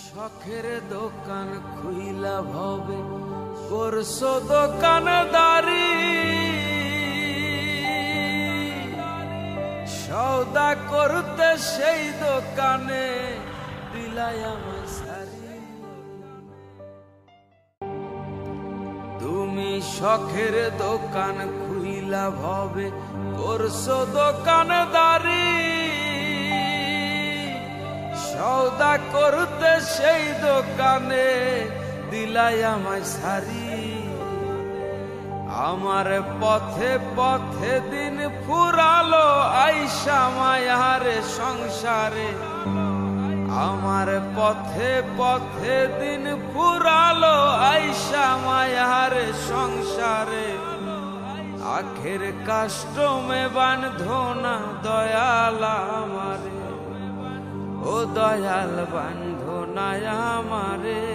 শখের দোকান খুইলা ভবে করছো দোকানদারি, সওদা করতে সেই দোকানে দিলাই আমায় সারি। তুমি শখের দোকান খুইলা ভবে করছো দোকানদারি, সওদা করতে সেই দোকানে দিলাই আমায় সারি। আমার পথে পথে দিন ফুরালো আইসা মায়ারে সংসারে, আমার পথে পথে দিন ফুরালো আইসা মায়ারে সংসারে। আখের কাস্টমে বান্ধো না দয়াল আমারে, ও দয়াল বান্ধো না আমারে,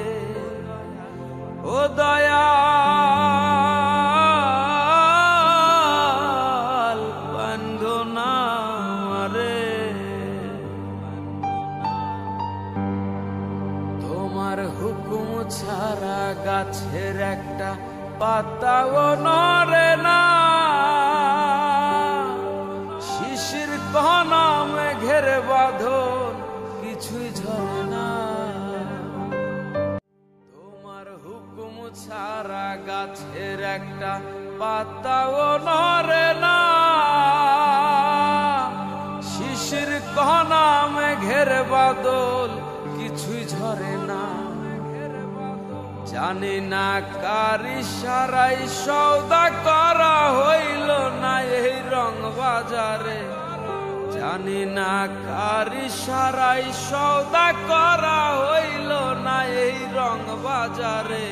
ও দয়াল বান্ধো না আমারে। তোমার হুকুম ছাড়া গাছের একটা পাতাও নড়ে না, শিশির কণা মেঘের বাঁধন কিছুই ঝরে না। তোমার হুকুম ছাড়া গাছের একটা পাতাও নড়ে না, শিশির কণা মেঘের বাদল কিছুই ঝরে না। জানি না কার ইশারায় সওদা করা হইল না এই রং বাজারে, জানি না কার ইশারায় সওদা করা হইল না এই রং বাজারে।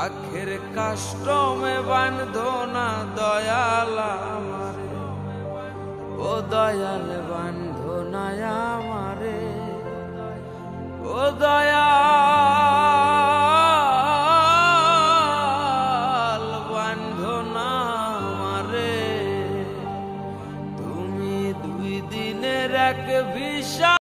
আখের কাস্টমে বান্ধো না দয়াল আমারে, ও দয়াল বান্ধো না আমারে, ও দয়াল বান্ধো না আমারে। তুমি দুই দিনের এক ভিসা